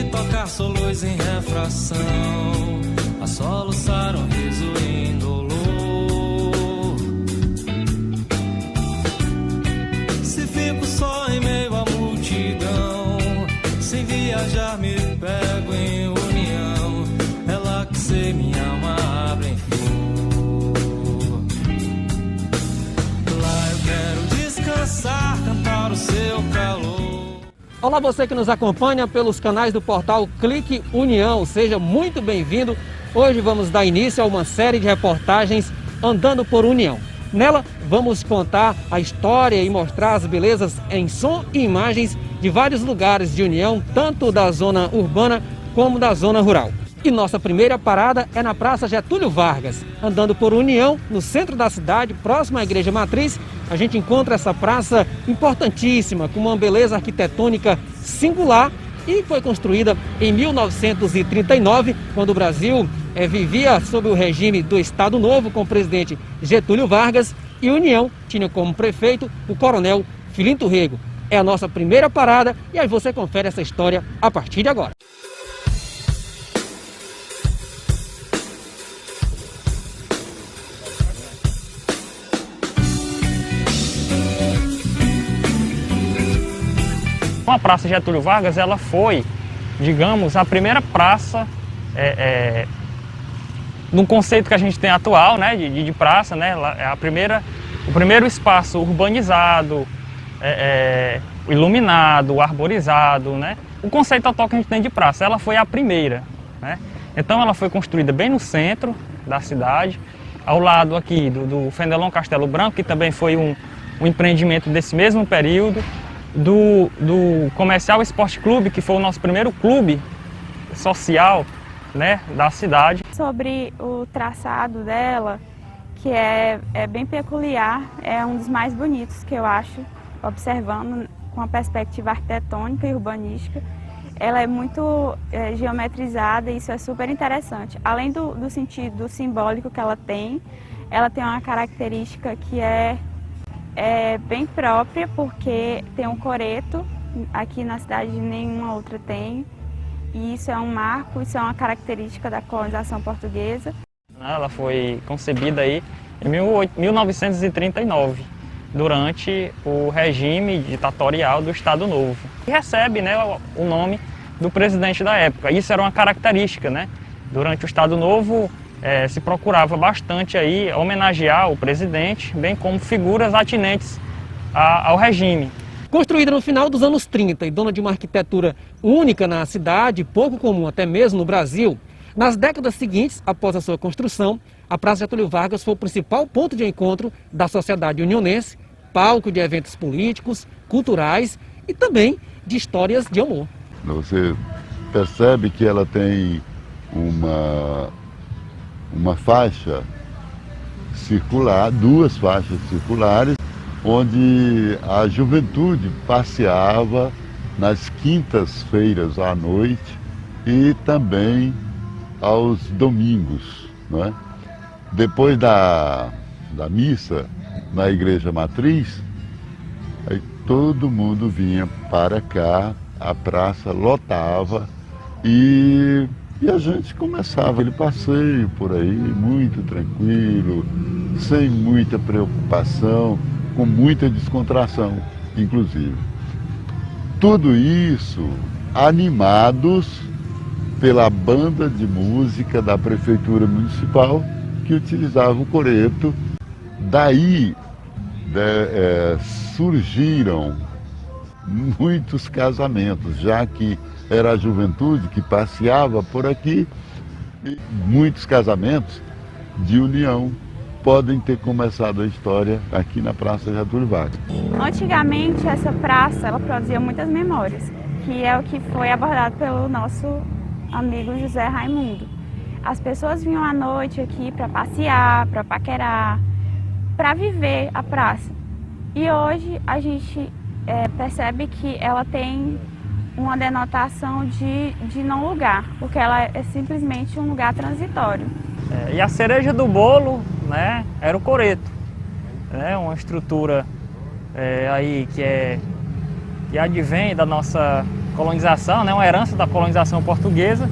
tocar solos em refração, a soluçar um riso indolor. Se fico só em meio à multidão, sem viajar me pego em união, ela que se minha alma abre em flor. Lá eu quero descansar, cantar o seu calor. Olá, você que nos acompanha pelos canais do portal Clique União, seja muito bem-vindo. Hoje vamos dar início a uma série de reportagens Andando por União. Nela vamos contar a história e mostrar as belezas em som e imagens de vários lugares de União, tanto da zona urbana como da zona rural. E nossa primeira parada é na Praça Getúlio Vargas. Andando por União, no centro da cidade, próximo à Igreja Matriz, a gente encontra essa praça importantíssima, com uma beleza arquitetônica singular e foi construída em 1939, quando o Brasil vivia sob o regime do Estado Novo, com o presidente Getúlio Vargas, e União tinha como prefeito o coronel Filinto Rego. É a nossa primeira parada e aí você confere essa história a partir de agora. A Praça Getúlio Vargas, ela foi, digamos, a primeira praça no conceito que a gente tem atual, né, de praça, né, é o primeiro espaço urbanizado, iluminado, arborizado, né, o conceito atual que a gente tem de praça. Ela foi a primeira, né, então ela foi construída bem no centro da cidade, ao lado aqui do Fenelon Castelo Branco, que também foi um empreendimento desse mesmo período, do Comercial Esporte Clube, que foi o nosso primeiro clube social, né, da cidade. Sobre o traçado dela, que é bem peculiar, é um dos mais bonitos que eu acho, observando com a perspectiva arquitetônica e urbanística. Ela é muito geometrizada e isso é super interessante. Além do sentido simbólico que ela tem uma característica que é bem própria, porque tem um coreto, aqui na cidade nenhuma outra tem, e isso é um marco, isso é uma característica da colonização portuguesa. Ela foi concebida aí em 1939, durante o regime ditatorial do Estado Novo. E recebe, né, o nome do presidente da época. Isso era uma característica, né? Durante o Estado Novo, se procurava bastante aí homenagear o presidente, bem como figuras atinentes ao regime. Construída no final dos anos 30 e dona de uma arquitetura única na cidade, pouco comum até mesmo no Brasil, nas décadas seguintes, após a sua construção, a Praça Getúlio Vargas foi o principal ponto de encontro da sociedade unionense, palco de eventos políticos, culturais e também de histórias de amor. Você percebe que ela tem uma faixa circular, duas faixas circulares, onde a juventude passeava nas quintas-feiras à noite e também aos domingos, não é? Depois da missa na Igreja Matriz, aí todo mundo vinha para cá, a praça lotava e a gente começava aquele passeio por aí, muito tranquilo, sem muita preocupação, com muita descontração, inclusive. Tudo isso animados pela banda de música da Prefeitura Municipal, que utilizava o coreto. Daí surgiram muitos casamentos, já que era a juventude que passeava por aqui, e muitos casamentos de união podem ter começado a história aqui na Praça Getúlio Vargas. Antigamente essa praça ela produzia muitas memórias, que é o que foi abordado pelo nosso amigo José Raimundo. As pessoas vinham à noite aqui para passear, para paquerar, para viver a praça. E hoje a gente percebe que ela tem uma denotação de não lugar, porque ela é simplesmente um lugar transitório. E a cereja do bolo, né, era o coreto, né, uma estrutura aí que advém da nossa colonização, né, uma herança da colonização portuguesa,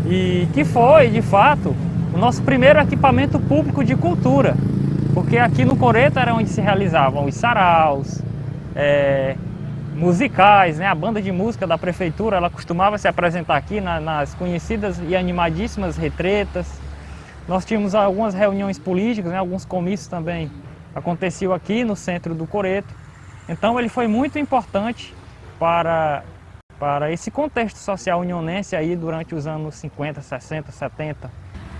e que foi, de fato, o nosso primeiro equipamento público de cultura, porque aqui no Coreto era onde se realizavam os saraus, musicais, né? A banda de música da prefeitura, ela costumava se apresentar aqui nas conhecidas e animadíssimas retretas. Nós tínhamos algumas reuniões políticas, né? Alguns comícios também aconteciam aqui no centro do Coreto. Então ele foi muito importante para esse contexto social unionense aí durante os anos 50, 60, 70.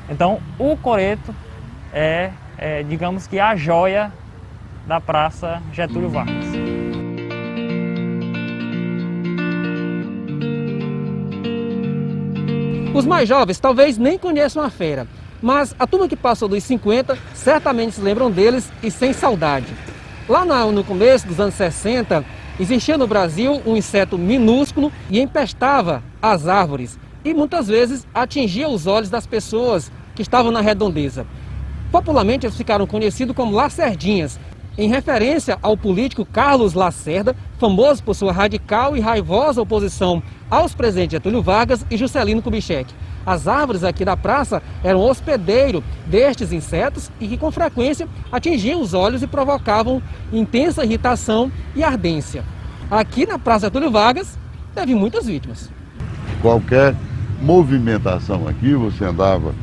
Então o Coreto é digamos que a joia da Praça Getúlio Vargas. Os mais jovens talvez nem conheçam a feira, mas a turma que passou dos 50 certamente se lembram deles e sem saudade. Lá no começo dos anos 60, existia no Brasil um inseto minúsculo e empestava as árvores e muitas vezes atingia os olhos das pessoas que estavam na redondeza. Popularmente eles ficaram conhecidos como lacerdinhas, em referência ao político Carlos Lacerda, famoso por sua radical e raivosa oposição aos presidentes Getúlio Vargas e Juscelino Kubitschek. As árvores aqui da praça eram hospedeiro destes insetos e que com frequência atingiam os olhos e provocavam intensa irritação e ardência. Aqui na Praça Getúlio Vargas teve muitas vítimas. Qualquer movimentação aqui, você andava,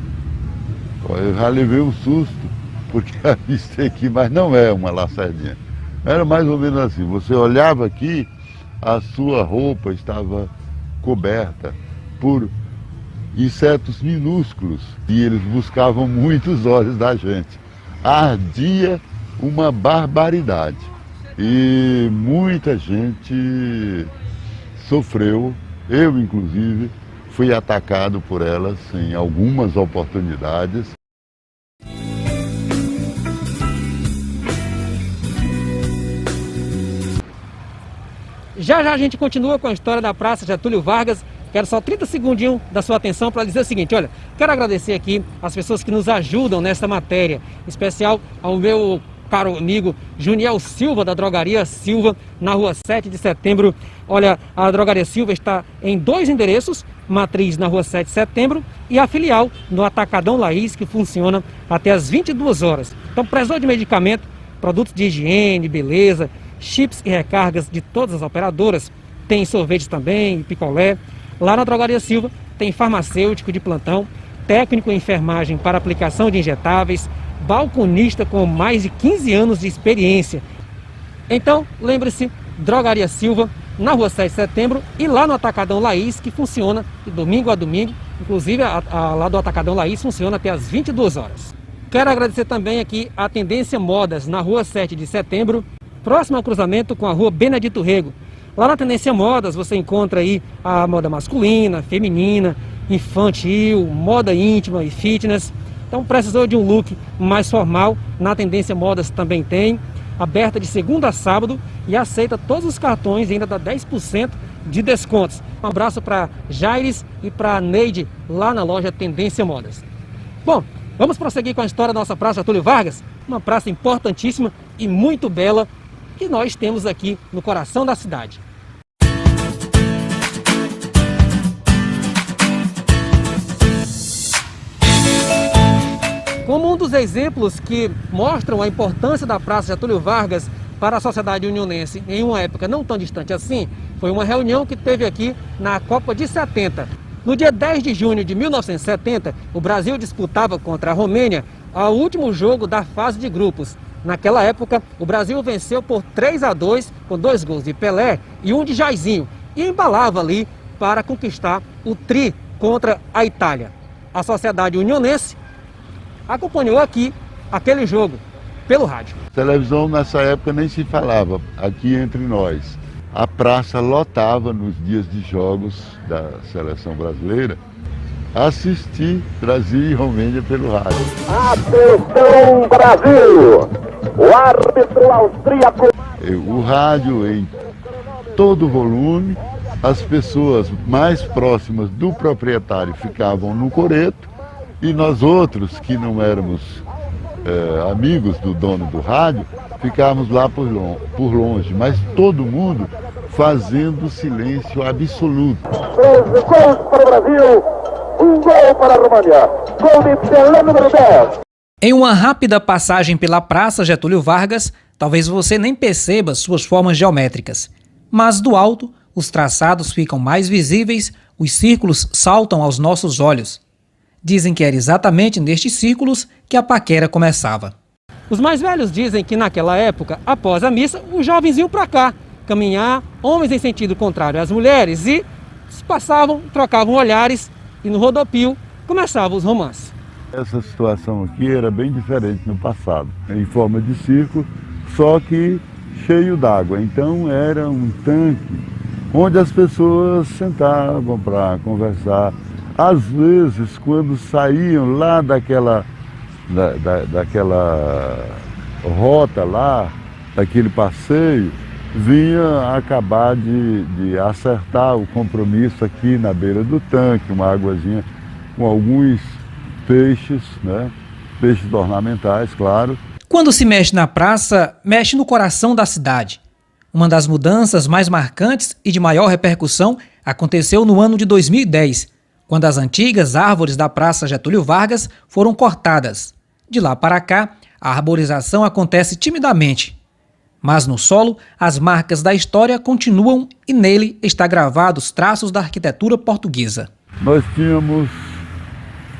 eu já levei um susto, porque avistei aqui, mas não é uma lacerdinha. Era mais ou menos assim, você olhava aqui, a sua roupa estava coberta por insetos minúsculos e eles buscavam muitos olhos da gente. Ardia uma barbaridade e muita gente sofreu, eu inclusive fui atacado por elas em algumas oportunidades. Já já a gente continua com a história da Praça Getúlio Vargas. Quero só 30 segundinhos da sua atenção para dizer o seguinte, olha, quero agradecer aqui as pessoas que nos ajudam nessa matéria, em especial ao meu caro amigo Juniel Silva, da Drogaria Silva, na rua 7 de setembro. Olha, a Drogaria Silva está em 2 endereços, matriz na rua 7 de setembro e a filial no Atacadão Laís, que funciona até às 22 horas. Então, precisou de medicamento, produtos de higiene, beleza, chips e recargas de todas as operadoras, tem sorvetes também, picolé. Lá na Drogaria Silva tem farmacêutico de plantão, técnico em enfermagem para aplicação de injetáveis, balconista com mais de 15 anos de experiência. Então, lembre-se, Drogaria Silva, na rua 7 de setembro e lá no Atacadão Laís, que funciona de domingo a domingo, inclusive lá do Atacadão Laís funciona até às 22 horas. Quero agradecer também aqui a Tendência Modas, na rua 7 de setembro, próximo ao cruzamento com a rua Benedito Rego. Lá na Tendência Modas você encontra aí a moda masculina, feminina, infantil, moda íntima e fitness. Então precisou de um look mais formal, na Tendência Modas também tem, aberta de segunda a sábado e aceita todos os cartões e ainda dá 10% de descontos. Um abraço para Jaires e para Neide lá na loja Tendência Modas. Bom, vamos prosseguir com a história da nossa Praça Getúlio Vargas, uma praça importantíssima e muito bela que nós temos aqui no coração da cidade. Como um dos exemplos que mostram a importância da Praça Getúlio Vargas para a sociedade unionense em uma época não tão distante assim, foi uma reunião que teve aqui na Copa de 70. No dia 10 de junho de 1970, o Brasil disputava contra a Romênia o último jogo da fase de grupos. Naquela época, o Brasil venceu por 3-2, com 2 gols de Pelé e um de Jairzinho, e embalava ali para conquistar o tri contra a Itália. A sociedade unionense acompanhou aqui aquele jogo pelo rádio. Televisão nessa época nem se falava aqui entre nós. A praça lotava nos dias de jogos da seleção brasileira assistir Brasil e Romênia pelo rádio. Atenção Brasil! O árbitro austríaco. O rádio em todo volume, as pessoas mais próximas do proprietário ficavam no coreto e nós outros que não éramos amigos do dono do rádio ficávamos lá por longe, mas todo mundo fazendo silêncio absoluto. 13 gols para o Brasil, 1 gol para a România. Gol de Pelé, número 10. Em uma rápida passagem pela Praça Getúlio Vargas, talvez você nem perceba suas formas geométricas. Mas do alto, os traçados ficam mais visíveis, os círculos saltam aos nossos olhos. Dizem que era exatamente nestes círculos que a paquera começava. Os mais velhos dizem que naquela época, após a missa, os jovens iam para cá, caminhar, homens em sentido contrário às mulheres, e passavam, trocavam olhares, e no rodopio começavam os romances. Essa situação aqui era bem diferente no passado, em forma de círculo, só que cheio d'água. Então era um tanque onde as pessoas sentavam para conversar. Às vezes, quando saíam lá daquela rota lá, daquele passeio, vinha acabar de acertar o compromisso aqui na beira do tanque, uma águazinha com alguns peixes, né? Peixes ornamentais, claro. Quando se mexe na praça, mexe no coração da cidade. Uma das mudanças mais marcantes e de maior repercussão aconteceu no ano de 2010, quando as antigas árvores da Praça Getúlio Vargas foram cortadas. De lá para cá, a arborização acontece timidamente. Mas no solo, as marcas da história continuam e nele está gravados traços da arquitetura portuguesa. Nós tínhamos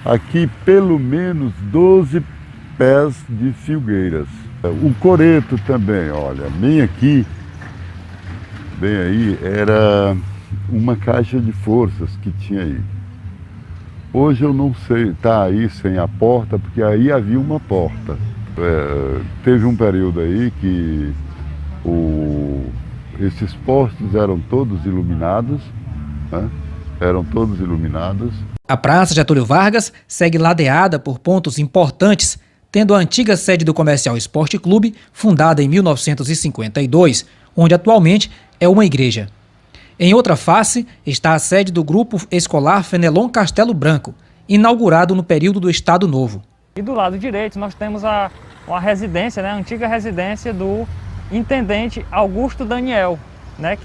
aqui pelo menos 12 pés de filgueiras. O coreto também, olha, bem aqui, bem aí, era uma caixa de forças que tinha aí. Hoje eu não sei, está aí sem a porta, porque aí havia uma porta. Teve um período aí que esses postes eram todos iluminados, né? Eram todos iluminados. A Praça Getúlio Vargas segue ladeada por pontos importantes, tendo a antiga sede do Comercial Esporte Clube, fundada em 1952, onde atualmente é uma igreja. Em outra face está a sede do Grupo Escolar Fenelon Castelo Branco, inaugurado no período do Estado Novo. E do lado direito nós temos uma residência, né, a antiga residência do intendente Augusto Daniel, né,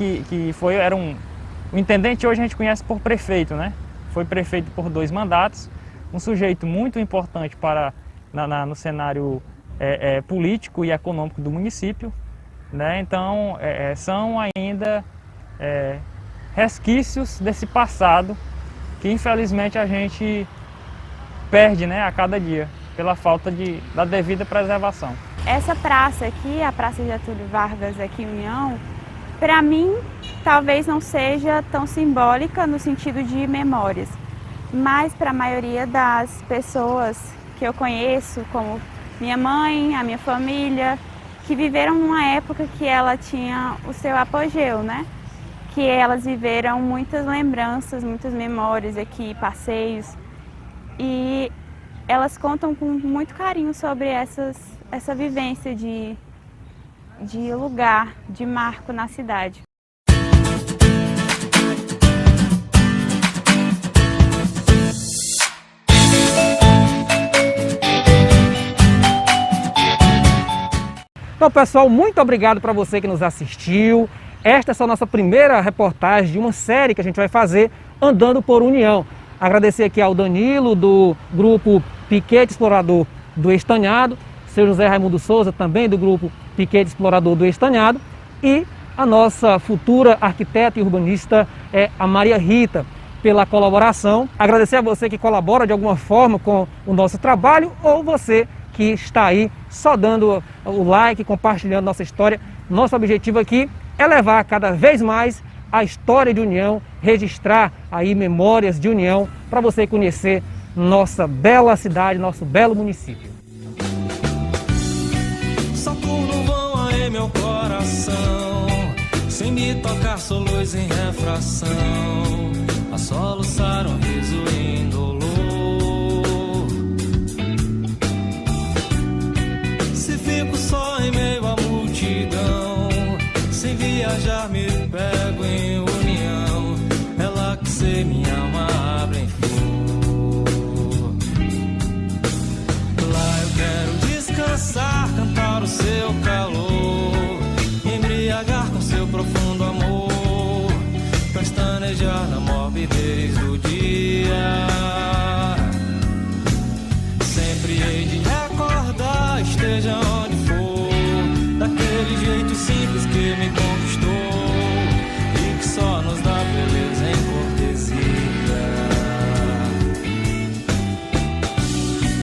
o intendente hoje a gente conhece por prefeito, né? Foi prefeito por 2 mandatos, um sujeito muito importante no cenário político e econômico do município, né? Então são ainda resquícios desse passado que infelizmente a gente perde, né, a cada dia, pela falta da devida preservação. Essa praça aqui, a Praça Getúlio Vargas aqui em União, para mim talvez não seja tão simbólica no sentido de memórias, mas para a maioria das pessoas que eu conheço, como minha mãe, a minha família, que viveram numa época que ela tinha o seu apogeu, né? Que elas viveram muitas lembranças, muitas memórias aqui, passeios, e elas contam com muito carinho sobre essa vivência de lugar, de marco na cidade. Então, pessoal, muito obrigado para você que nos assistiu. Esta é só a nossa primeira reportagem de uma série que a gente vai fazer andando por União. Agradecer aqui ao Danilo, do grupo Piquete Explorador do Estanhado, seu José Raimundo Souza, também do grupo Piquete Explorador do Estanhado, e a nossa futura arquiteta e urbanista, a Maria Rita, pela colaboração. Agradecer a você que colabora de alguma forma com o nosso trabalho, ou você que está aí só dando o like, compartilhando nossa história. Nosso objetivo aqui é levar cada vez mais a história de União, registrar aí memórias de União, para você conhecer nossa bela cidade, nosso belo município. Saturno voa em meu coração, sem me tocar soluços em refração, a soluçar um riso indolor. Se fico só em meio à multidão, sem viajar me pego em união, ela que se minha alma abre em flor. Lá eu quero descansar, cantar o seu calor, me embriagar com seu profundo amor. pestanejar na morbidez do dia.